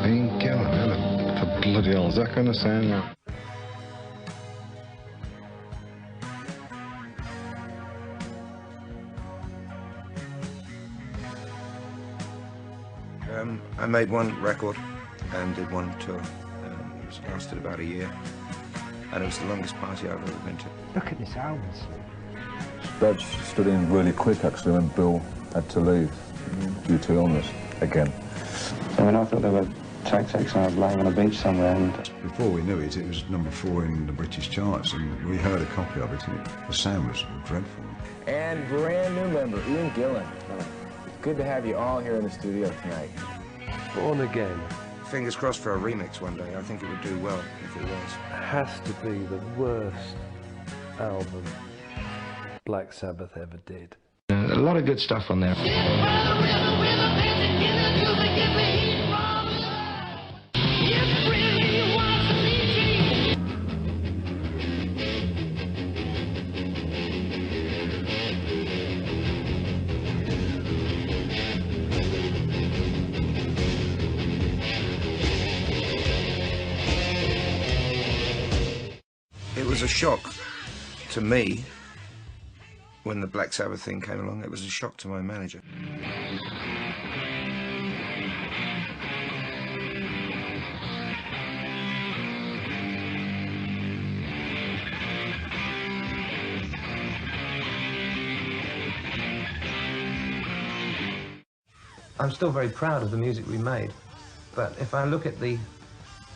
Ian Gillan, what the bloody hell is that going to sound like? I made one record and did one tour. It lasted about a year, and it was the longest party I've ever been to. Look at this album. Dad stood in really quick actually when Bill had to leave due to illness again. I mean, I thought they were tag and I was lying on a beach somewhere. And before we knew it, it was #4 in the British charts, and we heard a copy of it, and the sound was dreadful. And brand new member, Ian Gillan. Good to have you all here in the studio tonight. Born Again. Fingers crossed for a remix one day. I think it would do well if it was. Has to be the worst album Black Sabbath ever did. A lot of good stuff on there. It was a shock to me when the Black Sabbath thing came along. It was a shock to my manager. I'm still very proud of the music we made, but if I look at the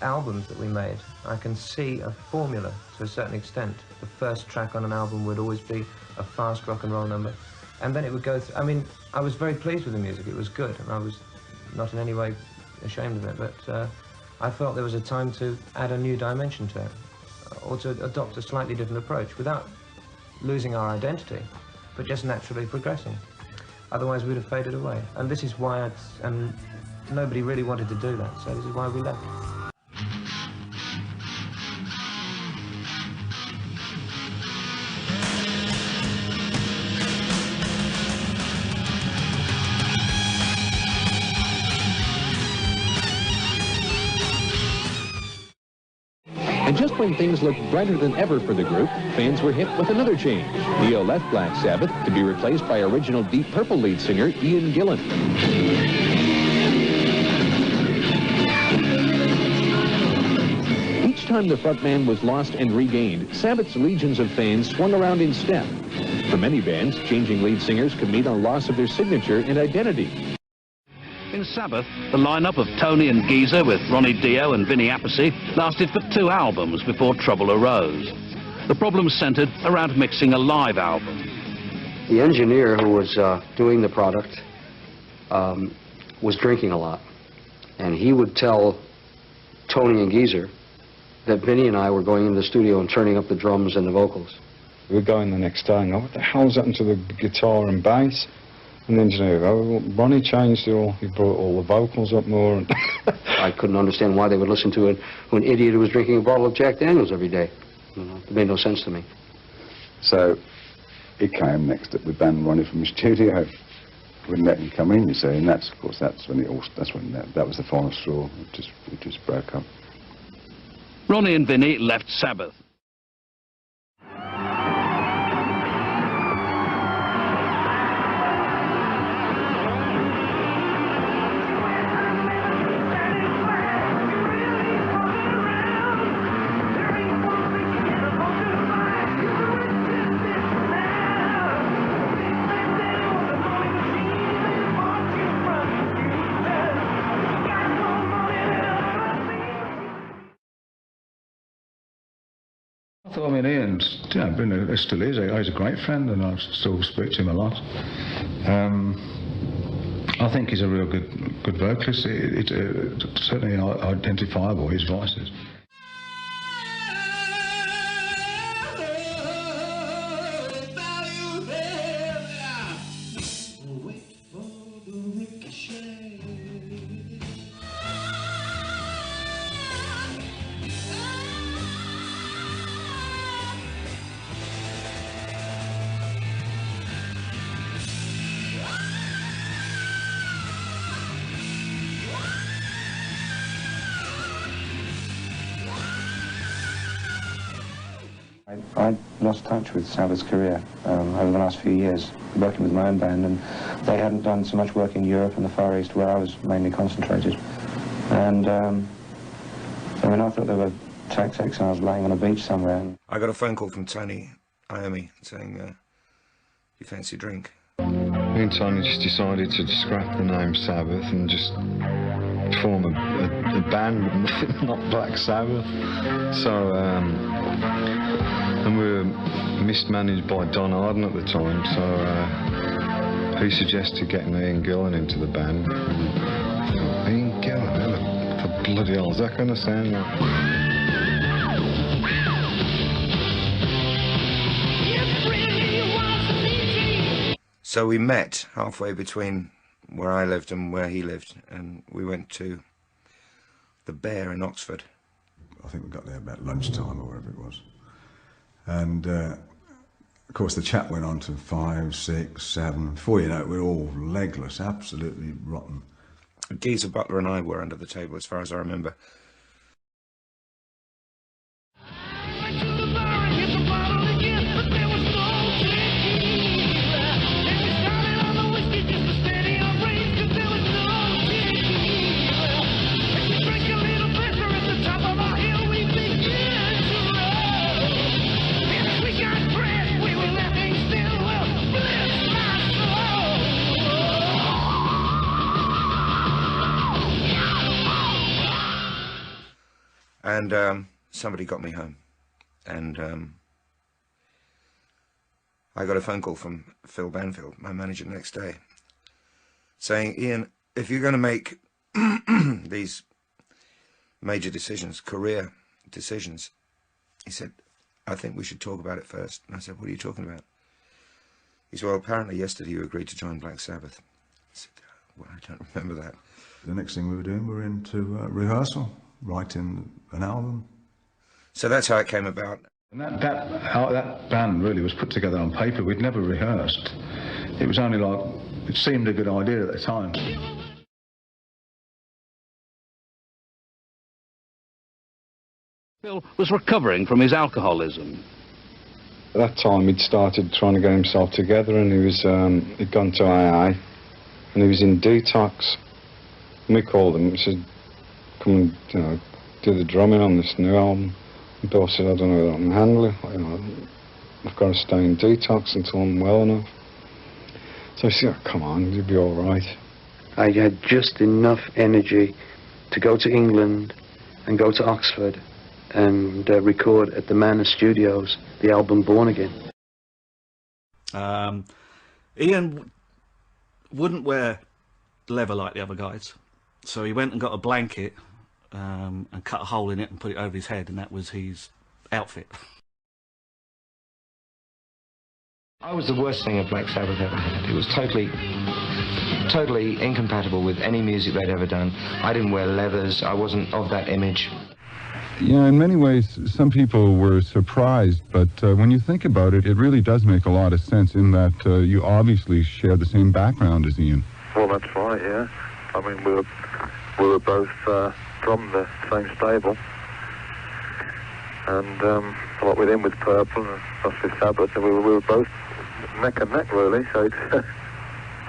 albums that we made, I can see a formula to a certain extent. The first track on an album would always be a fast rock and roll number, and then it would go through. I mean, I was very pleased with the music. It was good, and I was not in any way ashamed of it, but I felt there was a time to add a new dimension to it, or to adopt a slightly different approach without losing our identity, but just naturally progressing. Otherwise we'd have faded away, and this is why and nobody really wanted to do that, so this is why we left. And just when things looked brighter than ever for the group, fans were hit with another change. Dio left Black Sabbath to be replaced by original Deep Purple lead singer Ian Gillan. Each time the frontman was lost and regained, Sabbath's legions of fans swung around in step. For many bands, changing lead singers could mean a loss of their signature and identity. In Sabbath, the lineup of Tony and Geezer with Ronnie Dio and Vinnie Appice lasted for 2 albums before trouble arose. The problem centered around mixing a live album. the engineer who was doing the product was drinking a lot. And he would tell Tony and Geezer that Vinnie and I were going into the studio and turning up the drums and the vocals. We were going the next day and go, what the hell's happened to the guitar and bass? And the engineer would go, well, Ronnie changed it all, he brought all the vocals up more. And I couldn't understand why they would listen to an idiot who was drinking a bottle of Jack Daniels every day. You know, it made no sense to me. so he came next up, we banned Ronnie from the studio. Wouldn't let him come in, you see, and that's, of course, that's when that was the final straw. It just broke up. Ronnie and Vinnie left Sabbath. I mean, Ian's, you know, still is. He's a great friend, and I still speak to him a lot. I think he's a real good vocalist. It's certainly identifiable, his voice is. I lost touch with Sabbath's career over the last few years, working with my own band, and they hadn't done so much work in Europe and the Far East, where I was mainly concentrated. And I mean, I thought they were tax exiles laying on a beach somewhere. I got a phone call from Tony Iommi saying, you fancy a drink? Me and Tony just decided to scrap the name Sabbath and just form a band, not Black Sabbath. So, and we were mismanaged by Don Arden at the time, so he suggested getting Ian Gillan into the band. Ian Gillan, the bloody hell is that going to sound like? So we met halfway between where I lived and where he lived, and we went to the Bear in Oxford. I think we got there about lunchtime or whatever it was. And of course the chat went on to 5, 6, 7. Before you know it, we're all legless, absolutely rotten. Geezer Butler and I were under the table, as far as I remember. And somebody got me home, and I got a phone call from Phil Banfield, my manager, the next day, saying, Ian, if you're going to make these major decisions, career decisions, he said, I think we should talk about it first. And I said, what are you talking about? He said, well, apparently yesterday you agreed to join Black Sabbath. I said, well, I don't remember that. The next thing we were doing, we were into rehearsal, writing an album. So that's how it came about. And that band really was put together on paper. We'd never rehearsed. It was only like, it seemed a good idea at the time. Phil was recovering from his alcoholism. At that time he'd started trying to get himself together, and he was he'd gone to AA and he was in detox. And we called him and said, come and, you know, do the drumming on this new album. And Bill said, I don't know whether I can handle it. You know, I've got to stay in detox until I'm well enough. So I said, oh, come on, you'll be all right. I had just enough energy to go to England and go to Oxford and record at the Manor Studios the album Born Again. Ian wouldn't wear leather like the other guys, so he went and got a blanket and cut a hole in it and put it over his head, and that was his outfit. I was the worst thing a Black Sabbath ever had. It was totally incompatible with any music they'd ever done. I didn't wear leathers, I wasn't of that image. Yeah, in many ways, some people were surprised, but when you think about it, it really does make a lot of sense in that you obviously share the same background as Ian. Well, that's right, yeah. I mean, we were both from the same stable, and like with him with Purple and us with Sabbath, and we were both neck and neck, really, so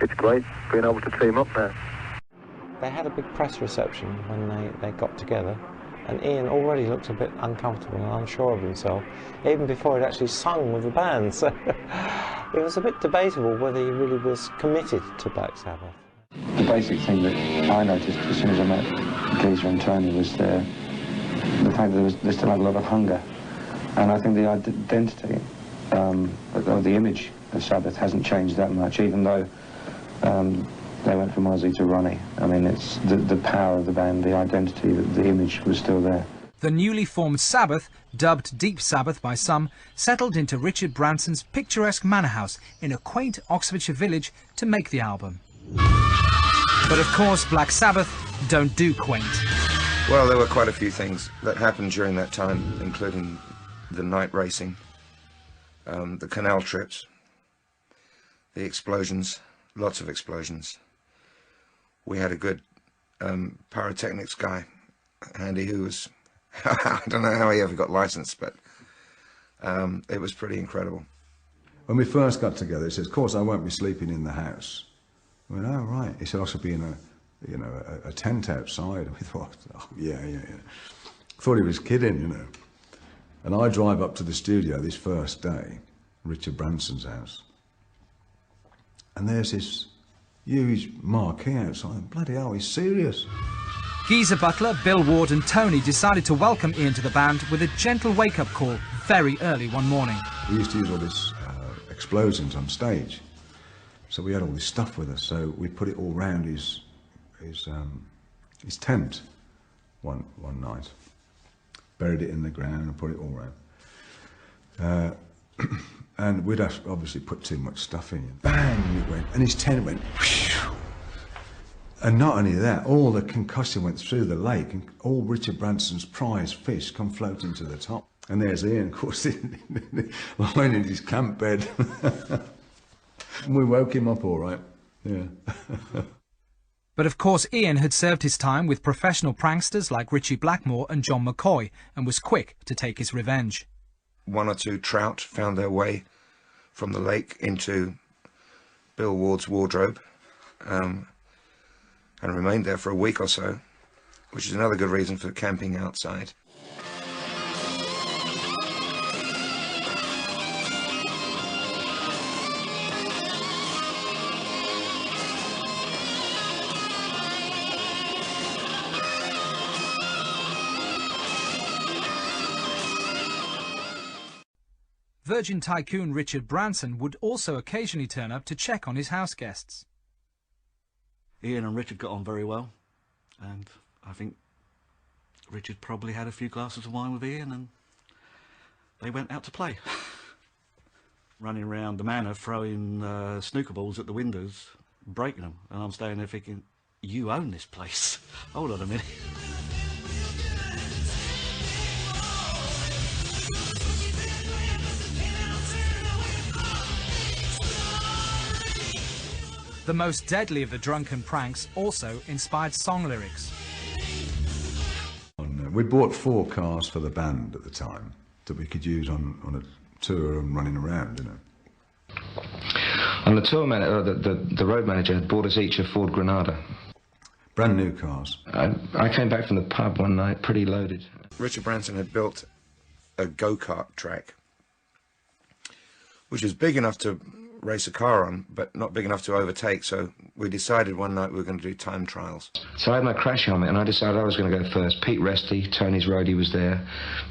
it's great being able to team up now. They had a big press reception when they got together, and Ian already looked a bit uncomfortable and unsure of himself, even before he'd actually sung with the band, so it was a bit debatable whether he really was committed to Black Sabbath. The basic thing that I noticed as soon as I met Geezer and Tony was the fact that they still had a lot of hunger. And I think the identity, or the image of Sabbath hasn't changed that much, even though they went from Ozzy to Ronnie. I mean, it's the power of the band, the identity, the image was still there. The newly formed Sabbath, dubbed Deep Sabbath by some, settled into Richard Branson's picturesque manor house in a quaint Oxfordshire village to make the album. But of course, Black Sabbath don't do quaint. Well, there were quite a few things that happened during that time, including the night racing, the canal trips, the explosions, lots of explosions. We had a good pyrotechnics guy, Andy, who was, I don't know how he ever got licensed, but It was pretty incredible. When we first got together, he says, of course I won't be sleeping in the house. I went, oh right. He said, I should be in a tent outside. And we thought, oh yeah. Thought he was kidding, you know. And I drive up to the studio this first day, Richard Branson's house. And there's this huge marquee outside. Bloody hell, he's serious. Geezer Butler, Bill Ward and Tony decided to welcome Ian to the band with a gentle wake-up call very early one morning. We used to use all this explosions on stage. So we had all this stuff with us, so we put it all round his tent one night. Buried it in the ground and put it all round. And we'd have obviously put too much stuff in. Bang, it went, and his tent went, whew. And not only that, all the concussion went through the lake, and all Richard Branson's prize fish come floating to the top. And there's Ian, of course, lying in his camp bed. And we woke him up all right, yeah. But of course Ian had served his time with professional pranksters like Richie Blackmore and John McCoy and was quick to take his revenge. 1 or 2 trout found their way from the lake into Bill Ward's wardrobe and remained there for a week or so, which is another good reason for camping outside. Virgin tycoon Richard Branson would also occasionally turn up to check on his house guests. Ian and Richard got on very well, and I think Richard probably had a few glasses of wine with Ian and they went out to play. Running around the manor throwing snooker balls at the windows, breaking them, and I'm staying there thinking, you own this place. Hold on a minute. The most deadly of the drunken pranks also inspired song lyrics. We bought 4 cars for the band at the time that we could use on a tour and running around, you know. And the tour manager, the road manager, had bought us each a Ford Granada. Brand new cars. I came back from the pub one night pretty loaded. Richard Branson had built a go-kart track, which was big enough to race a car on, but not big enough to overtake, so we decided one night we were going to do time trials. So I had my crash helmet and I decided I was going to go first. Pete Resty, Tony's roadie, was there,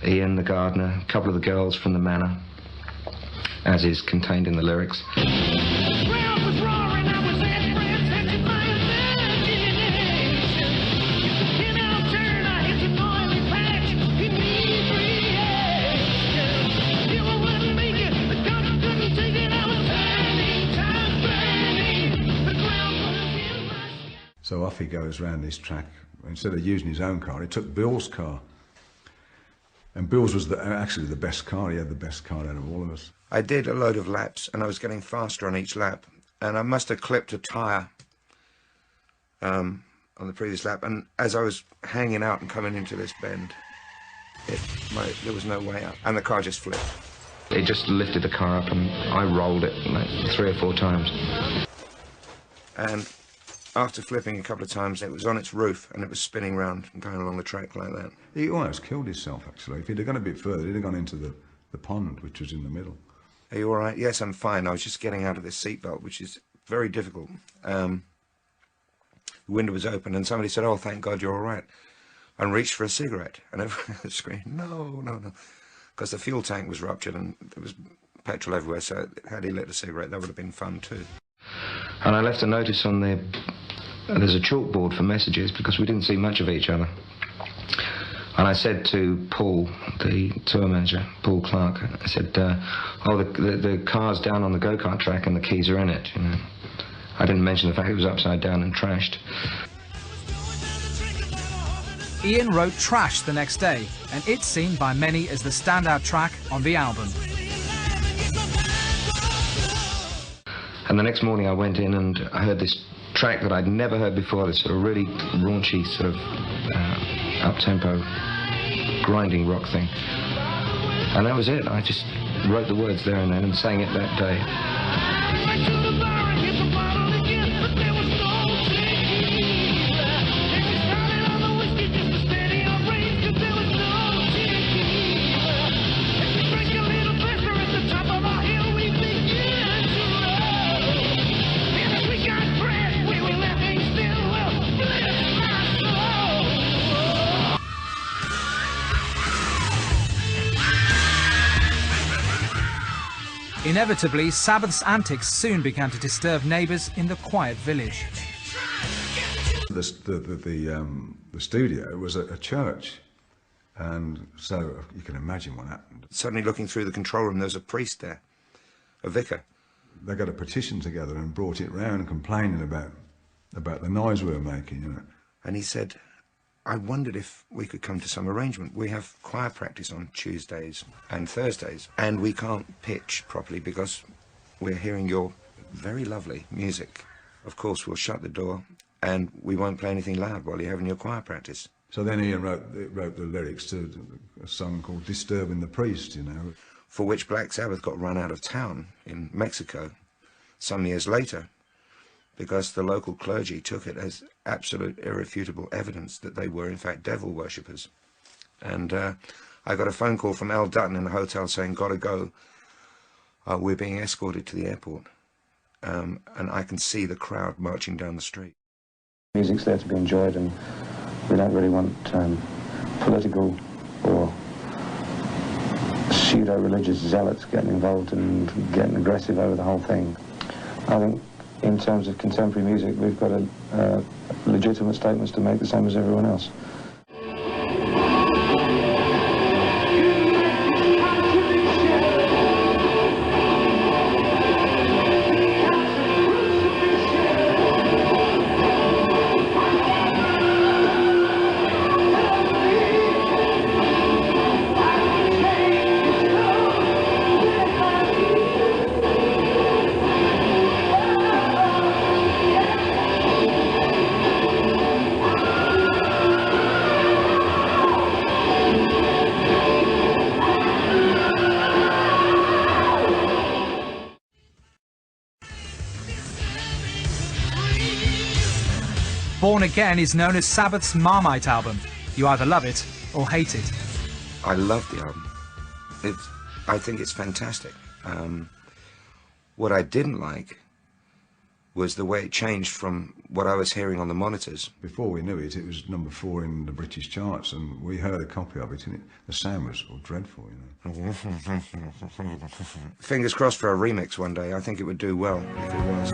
Ian the gardener, a couple of the girls from the manor, as is contained in the lyrics. So off he goes round this track. Instead of using his own car, he took Bill's car. And Bill's was actually the best car. He had the best car out of all of us. I did a load of laps, and I was getting faster on each lap. And I must have clipped a tyre on the previous lap. And as I was hanging out and coming into this bend, there was no way out. And the car just flipped. It just lifted the car up, and I rolled it like 3 or 4 times. And after flipping a couple of times, it was on its roof and it was spinning round and going along the track like that. He almost killed himself, actually. If he'd have gone a bit further, he'd have gone into the pond, which was in the middle. Are you all right? Yes, I'm fine. I was just getting out of this seatbelt, which is very difficult. The window was open and somebody said, oh, thank God you're all right, and reached for a cigarette. And everyone screamed, no, no, no, because the fuel tank was ruptured and there was petrol everywhere, so had he lit a cigarette, that would have been fun too. And I left a notice on there's a chalkboard for messages because we didn't see much of each other. And I said to Paul, the tour manager, Paul Clark, I said, oh, the car's down on the go-kart track and the keys are in it, you know. I didn't mention the fact it was upside down and trashed. Ian wrote Trash the next day, and it's seen by many as the standout track on the album. And the next morning I went in and I heard this track that I'd never heard before, this sort of really raunchy sort of up-tempo grinding rock thing. And that was it. I just wrote the words there and then and sang it that day. Inevitably, Sabbath's antics soon began to disturb neighbours in the quiet village. The studio was a church, and so you can imagine what happened. Suddenly looking through the control room, there was a priest there, a vicar. They got a petition together and brought it round complaining about the noise we were making, you know. And he said, I wondered if we could come to some arrangement. We have choir practice on Tuesdays and Thursdays, and we can't pitch properly because we're hearing your very lovely music. Of course, we'll shut the door, and we won't play anything loud while you're having your choir practice. So then Ian wrote the lyrics to a song called Disturbing the Priest, you know. For which Black Sabbath got run out of town in Mexico some years later, because the local clergy took it as absolute irrefutable evidence that they were in fact devil worshippers. And I got a phone call from Al Dutton in the hotel saying, gotta go, we're being escorted to the airport. And I can see the crowd marching down the street. Music's there to be enjoyed, and we don't really want political or pseudo-religious zealots getting involved and getting aggressive over the whole thing. I think in terms of contemporary music, we've got legitimate statements to make the same as everyone else. Born Again is known as Sabbath's Marmite album. You either love it or hate it. I love the album. I think it's fantastic. What I didn't like was the way it changed from what I was hearing on the monitors. Before we knew it, it was #4 in the British charts, and we heard a copy of it, and the sound was dreadful, you know. Fingers crossed for a remix one day. I think it would do well if it was.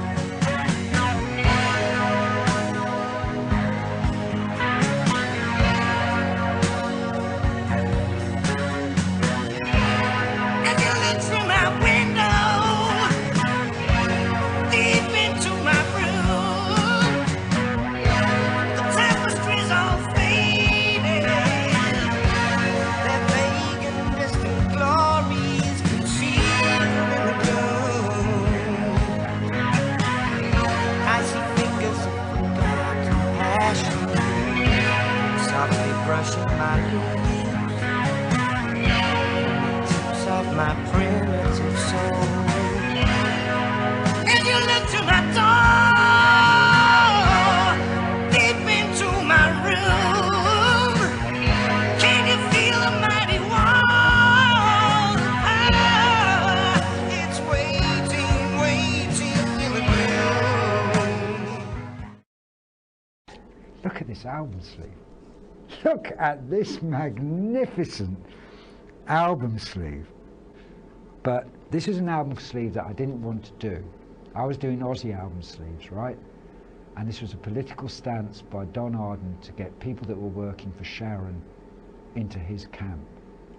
Look at this album sleeve. Look at this magnificent album sleeve. But this is an album sleeve that I didn't want to do. I was doing Aussie album sleeves, right? And this was a political stance by Don Arden to get people that were working for Sharon into his camp.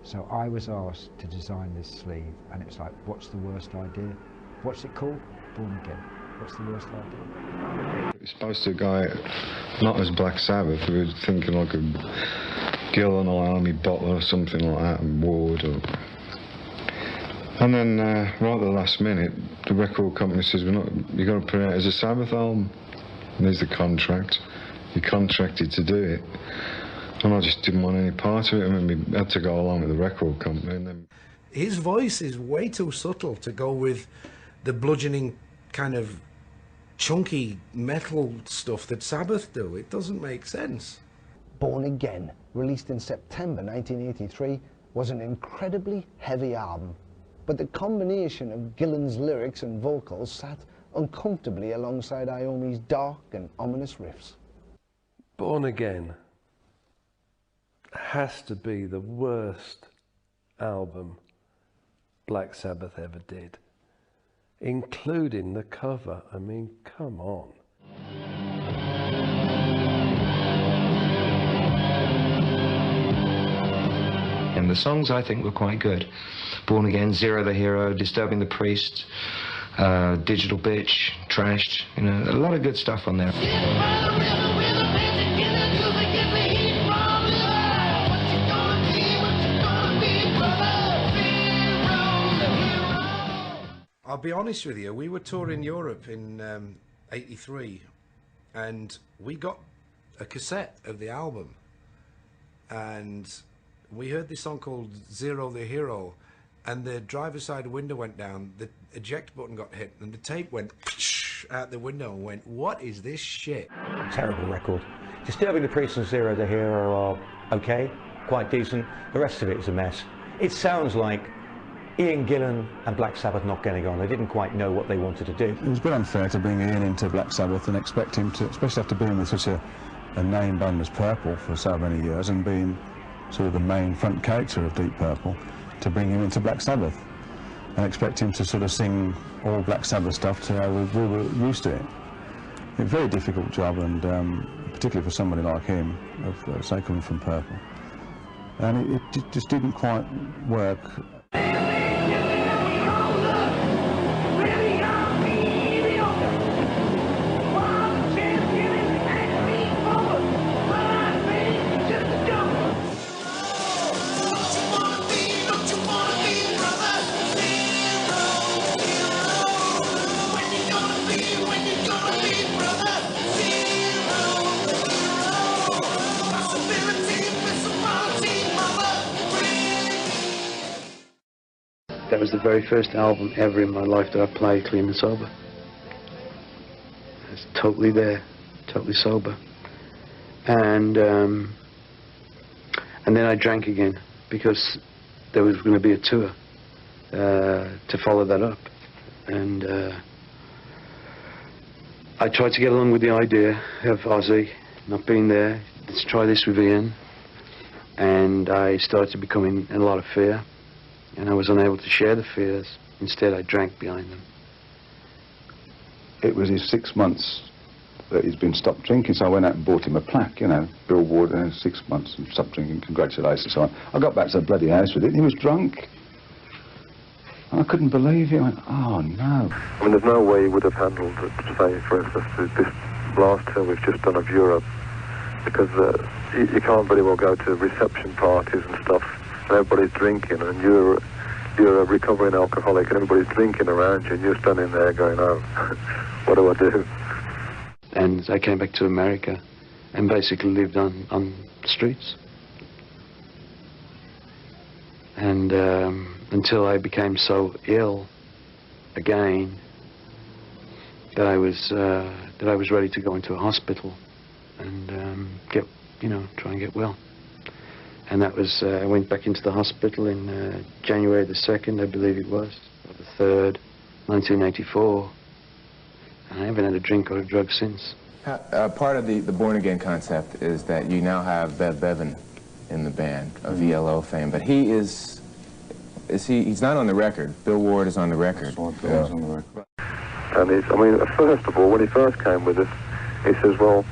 So I was asked to design this sleeve, and it was like, what's the worst idea? What's it called? Born Again. What's the worst idea? It's supposed to go not as Black Sabbath, we were thinking like a Gillen or Army Butler or something like that, and Ward. And then right at the last minute, the record company says, you've got to put it out as a Sabbath album. And there's the contract. You contracted to do it. And I just didn't want any part of it. I mean, we had to go along with the record company. And then his voice is way too subtle to go with the bludgeoning kind of chunky metal stuff that Sabbath do. It doesn't make sense. Born Again, released in September 1983, was an incredibly heavy album, but the combination of Gillan's lyrics and vocals sat uncomfortably alongside Iommi's dark and ominous riffs. Born Again has to be the worst album Black Sabbath ever did, including the cover. I mean, come on. And the songs, I think, were quite good. Born Again, Zero the Hero, Disturbing the Priest, Digital Bitch, Trashed, you know, a lot of good stuff on there. I'll be honest with you, we were touring Europe in '83, and we got a cassette of the album, and we heard this song called Zero the Hero, and the driver's side window went down, the eject button got hit, and the tape went out the window and went, what is this shit? Terrible record. Disturbing the Priest and Zero the Hero are okay, quite decent. The rest of it is a mess. It sounds like Ian Gillan and Black Sabbath not getting on. They didn't quite know what they wanted to do. It was a bit unfair to bring Ian into Black Sabbath and expect him to, especially after being with such a name band as Purple for so many years and being sort of the main front character of Deep Purple, to bring him into Black Sabbath and expect him to sort of sing all Black Sabbath stuff to how we were used to it. A very difficult job, and particularly for somebody like him, of say coming from Purple. And it just didn't quite work. That was the very first album ever in my life that I played clean and sober. It's totally there, totally sober. And then I drank again because there was going to be a tour to follow that up. And I tried to get along with the idea of Ozzy not being there. Let's try this with Ian. And I started becoming in a lot of fear. And I was unable to share the fears. Instead, I drank behind them. It was his 6 months that he's been stopped drinking, so I went out and bought him a plaque, you know, billboard, 6 months and stopped drinking, congratulations, so on. I got back to the bloody house with it, and he was drunk. And I couldn't believe it. I went, oh, no. I mean, there's no way he would have handled, say, for instance, this last tour we've just done of Europe, because you can't very well go to reception parties and stuff, and everybody's drinking, and you're a recovering alcoholic, and everybody's drinking around you, and you're standing there going, oh, what do I do? And I came back to America and basically lived on the streets. And until I became so ill again that I was ready to go into a hospital and try and get well. And that was, I went back into the hospital in January the 2nd, I believe it was, or the 3rd, 1984. And I haven't had a drink or a drug since. Part of the Born Again concept is that you now have Bev Bevan in the band of ELO fame, but he's not on the record. Bill Ward is on the record. Yeah. And first of all, when he first came with us, he says, well,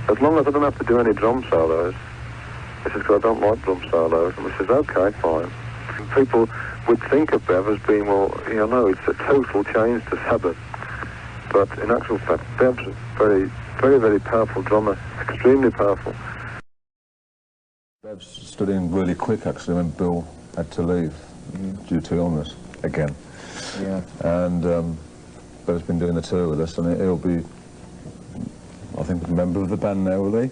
as long as I don't have to do any drum solos, he says, because I don't like drum solos. And we says, okay, fine. And people would think of Bev as being, well, no, it's a total change to Sabbath. But in actual fact, Bev's a very, very, very powerful drummer, extremely powerful. Bev stood in really quick, actually, when Bill had to leave due to illness again. Yeah. And Bev's been doing the tour with us, and he'll be, I think, a member of the band now, will he?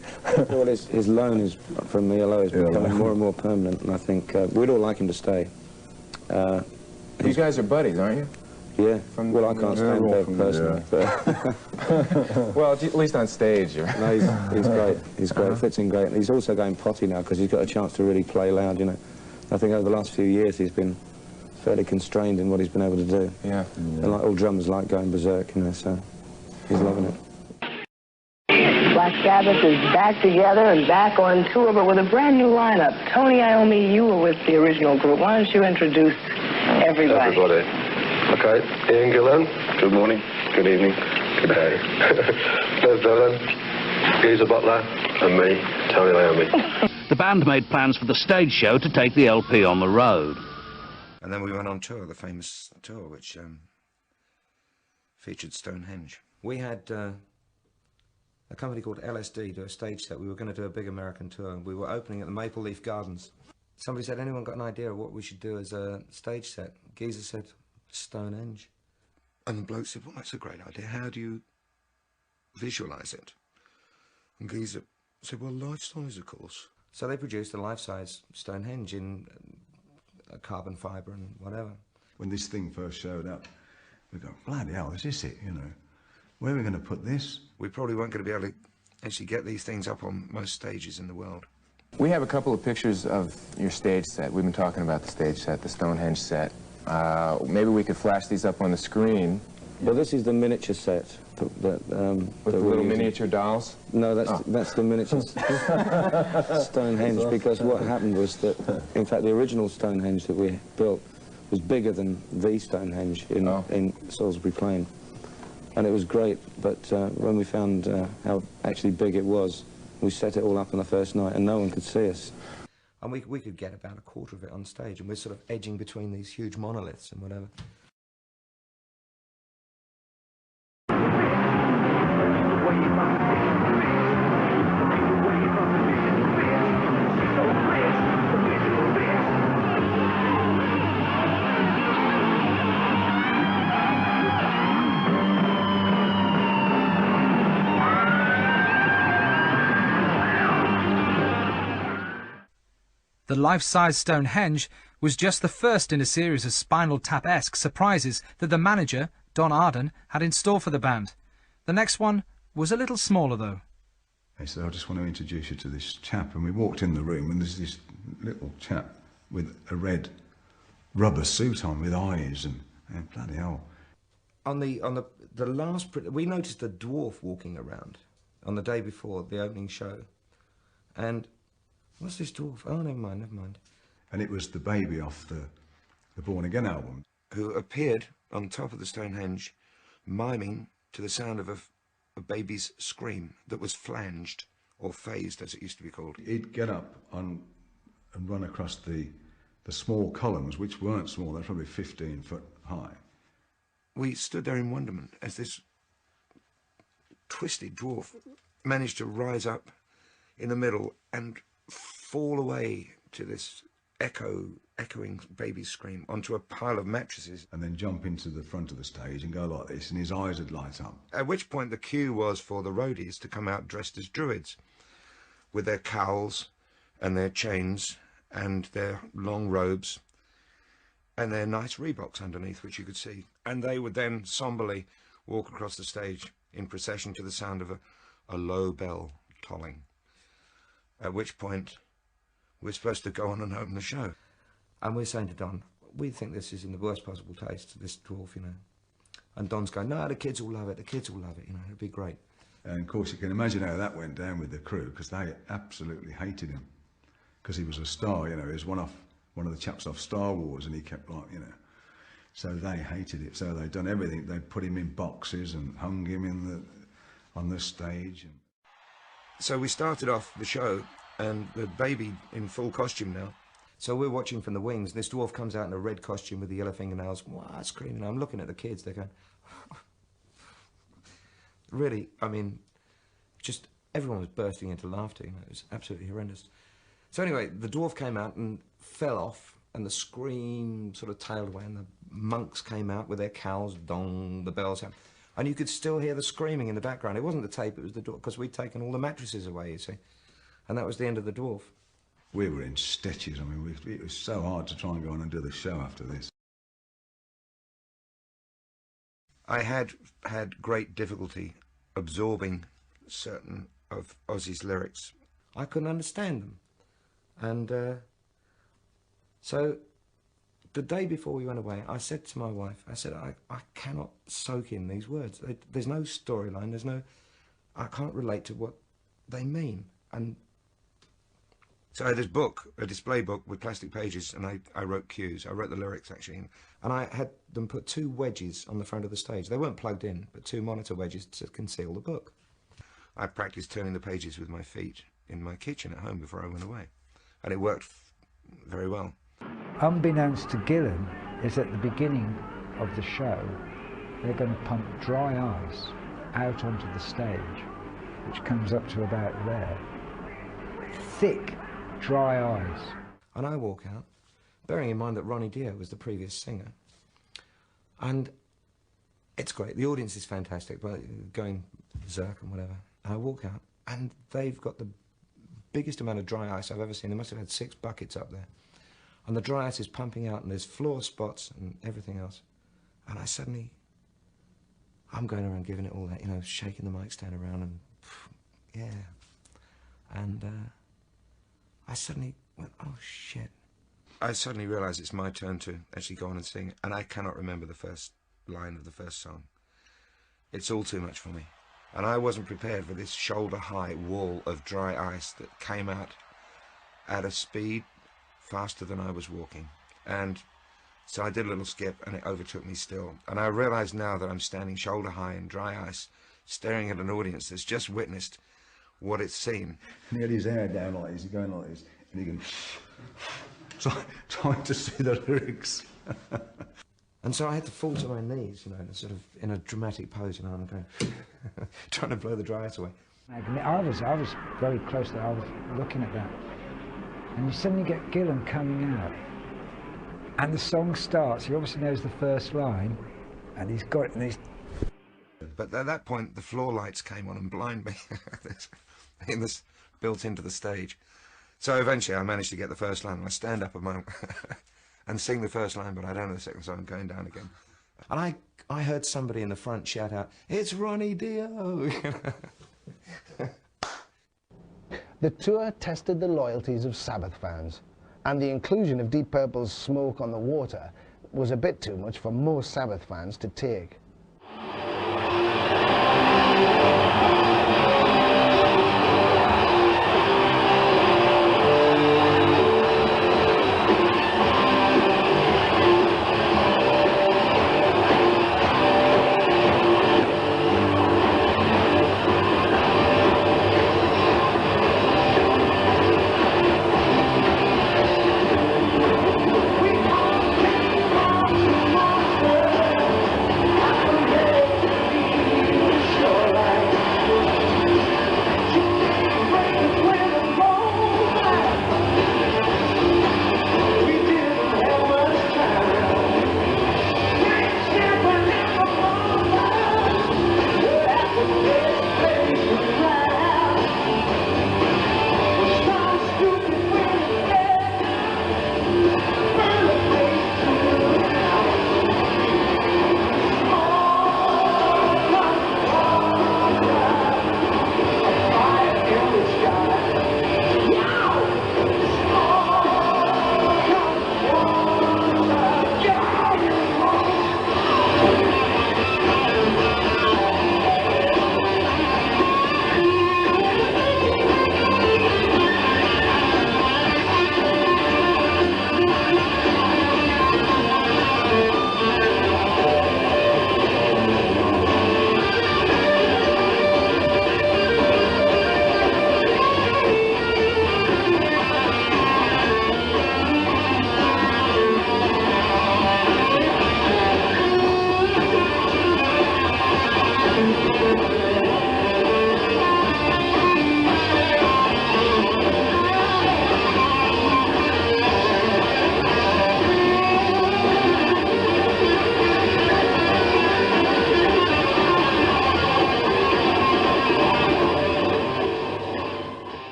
Well, his loan from ELO is becoming more and more permanent, and I think we'd all like him to stay. You guys are buddies, aren't you? Yeah. Well, I can't stand Bev personally. But well, at least on stage. No, he's great. He's great. Fits in great. He's also going potty now because he's got a chance to really play loud, you know. I think over the last few years he's been fairly constrained in what he's been able to do. Yeah. And like all drummers like going berserk, you know, so he's loving it. Black Sabbath is back together and back on tour, but with a brand new lineup. Tony Iommi, you were with the original group. Why don't you introduce everybody? Okay, Ian Gillan. Good morning. Good evening. Good day. Bev Bevan, Geezer Butler, and me, Tony Iommi. The band made plans for the stage show to take the LP on the road. And then we went on tour, the famous tour, which featured Stonehenge. We had a company called LSD do a stage set. We were going to do a big American tour. We were opening at the Maple Leaf Gardens. Somebody said, anyone got an idea of what we should do as a stage set? Geezer said, Stonehenge. And the bloke said, well, that's a great idea. How do you visualise it? And Geezer said, well, life-size, of course. So they produced a life-size Stonehenge in carbon fibre and whatever. When this thing first showed up, we go, bloody hell, this is it, you know. Where are we going to put this? We probably weren't going to be able to actually get these things up on most stages in the world. We have a couple of pictures of your stage set. We've been talking about the stage set, the Stonehenge set. Maybe we could flash these up on the screen. Well, this is the miniature set. With the little miniature dolls? No, that's the miniature Stonehenge, because what happened was that, in fact, the original Stonehenge that we built was bigger than the Stonehenge in Salisbury Plain. And it was great, but when we found how actually big it was, we set it all up on the first night and no one could see us. And we could get about a quarter of it on stage, and we're sort of edging between these huge monoliths and whatever. The life-size Stonehenge was just the first in a series of Spinal Tap-esque surprises that the manager, Don Arden, had in store for the band. The next one was a little smaller, though. He said, I just want to introduce you to this chap. And we walked in the room, and there's this little chap with a red rubber suit on with eyes, and bloody hell. On the last... We noticed a dwarf walking around on the day before the opening show. And... what's this dwarf? Oh, never mind, never mind. And it was the baby off the Born Again album. Who appeared on top of the Stonehenge, miming to the sound of a baby's scream that was flanged, or phased as it used to be called. He'd get up and run across the small columns, which weren't small, they're probably 15 foot high. We stood there in wonderment as this twisted dwarf managed to rise up in the middle and fall away to this echoing baby scream onto a pile of mattresses. And then jump into the front of the stage and go like this, and his eyes would light up. At which point the cue was for the roadies to come out dressed as druids, with their cowls and their chains and their long robes and their nice Reeboks underneath, which you could see. And they would then somberly walk across the stage in procession to the sound of a low bell tolling. At which point, we're supposed to go on and open the show. And we're saying to Don, we think this is in the worst possible taste, this dwarf, you know. And Don's going, no, the kids will love it, the kids will love it, you know, it'll be great. And of course, you can imagine how that went down with the crew, because they absolutely hated him. Because he was a star, you know, he was one of the chaps off Star Wars, and he kept like, you know. So they hated it, so they'd done everything. They'd put him in boxes and hung him on the stage. So we started off the show, and the baby in full costume now. So we're watching from the wings. This dwarf comes out in a red costume with the yellow fingernails, wow, screaming. I'm looking at the kids, they're going... Really, I mean, just everyone was bursting into laughter, you know, it was absolutely horrendous. So anyway, the dwarf came out and fell off, and the scream sort of tailed away, and the monks came out with their cowls, dong, the bells out. And you could still hear the screaming in the background. It wasn't the tape, it was the dwarf, because we'd taken all the mattresses away, you see. And that was the end of the dwarf. we were in stitches. I mean, it was so hard to try and go on and do the show after this. I had great difficulty absorbing certain of Ozzy's lyrics. I couldn't understand them. And so the day before we went away, I said to my wife, I said, I cannot soak in these words. There's no storyline, I can't relate to what they mean. And so I had this book, a display book with plastic pages, and I wrote cues. I wrote the lyrics, actually. And I had them put 2 wedges on the front of the stage. They weren't plugged in, but 2 monitor wedges to conceal the book. I practiced turning the pages with my feet in my kitchen at home before I went away. And it worked very well. Unbeknownst to Gillan, is at the beginning of the show, they're going to pump dry ice out onto the stage, which comes up to about there. Thick, dry ice. And I walk out, bearing in mind that Ronnie Dio was the previous singer. And it's great. The audience is fantastic, but going berserk and whatever. And I walk out, and they've got the biggest amount of dry ice I've ever seen. They must have had 6 buckets up there. And the dry ice is pumping out, and there's floor spots and everything else. And I suddenly, I'm going around giving it all that, you know, shaking the mic stand around and, yeah. And I suddenly went, oh shit. I suddenly realised it's my turn to actually go on and sing, and I cannot remember the first line of the first song. It's all too much for me. And I wasn't prepared for this shoulder-high wall of dry ice that came out at a speed faster than I was walking. And so I did a little skip, and it overtook me still. And I realise now that I'm standing shoulder-high in dry ice, staring at an audience that's just witnessed what it's seen. And he had his hair down like this, he's going like this, and he goes, trying to see the lyrics. And so I had to fall to my knees, you know, sort of in a dramatic pose, you know, and I'm going, trying to blow the dry ice away. I was very close to, I was looking at that. And you suddenly get Gillan coming out. And the song starts, he obviously knows the first line, and he's got it, and he's... But at that point, the floor lights came on and blinded me, in this, built into the stage. So eventually I managed to get the first line, and I stand up and sing the first line, but I don't know the second, so I'm going down again. And I heard somebody in the front shout out, "It's Ronnie Dio!" The tour tested the loyalties of Sabbath fans, and the inclusion of Deep Purple's Smoke on the Water was a bit too much for most Sabbath fans to take.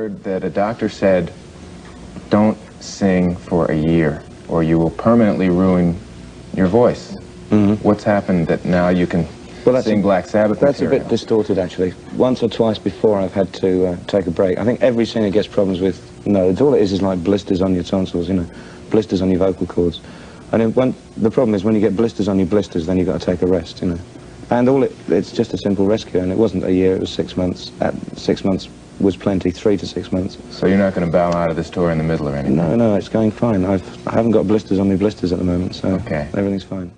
heard that a doctor said, don't sing for a year or you will permanently ruin your voice. What's happened that now you can sing Black Sabbath That's material? a bit distorted, actually. Once or twice before I've had to take a break. I think every singer gets problems with nodes. All it is like blisters on your tonsils, you know, blisters on your vocal cords. And then the problem is when you get blisters on your blisters, then you've got to take a rest, you know. And it's just a simple rescue, and it wasn't a year, it was 6 months. 6 months was plenty, 3 to 6 months. So you're not going to bow out of this tour in the middle or anything? No, it's going fine. I haven't got blisters on my blisters at the moment, so everything's fine.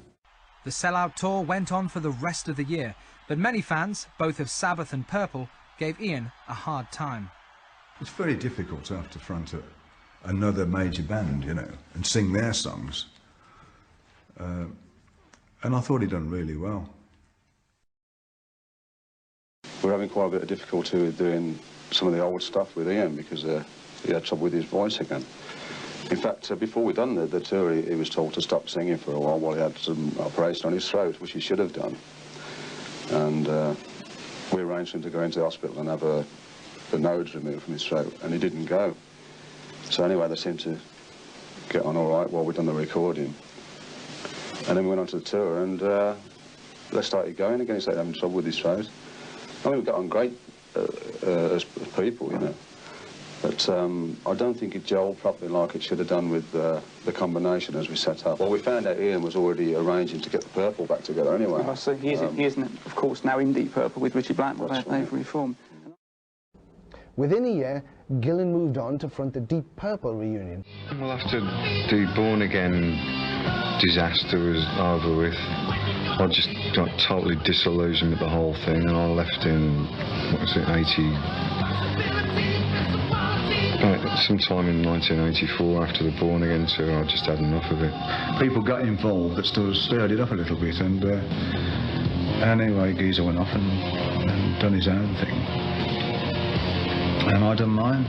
The sellout tour went on for the rest of the year, but many fans, both of Sabbath and Purple, gave Ian a hard time. It's very difficult to have to front another major band, you know, and sing their songs. And I thought he'd done really well. We're having quite a bit of difficulty with doing some of the old stuff with Ian because he had trouble with his voice again. In fact, before we'd done the tour, he was told to stop singing for a while he had some operation on his throat, which he should have done. And we arranged for him to go into the hospital and have the nodes removed from his throat, and he didn't go. So anyway, they seemed to get on all right while we'd done the recording. And then we went on to the tour, and they started going again. He started having trouble with his throat. I mean, we got on great as people, you know. But I don't think it gelled properly like it should have done with the combination as we set up. Well, we found out Ian was already arranging to get the Purple back together anyway. Well, so he is, of course, now in Deep Purple with Richie Blackmore. They've reformed. Within a year, Gillan moved on to front the Deep Purple reunion. Well, after the Born Again disaster was over with, I just got totally disillusioned with the whole thing, and I left in, what was it, sometime in 1984 after the Born Again tour. I just had enough of it. People got involved that stirred it up a little bit, and anyway, Geezer went off and done his own thing. And I done mine.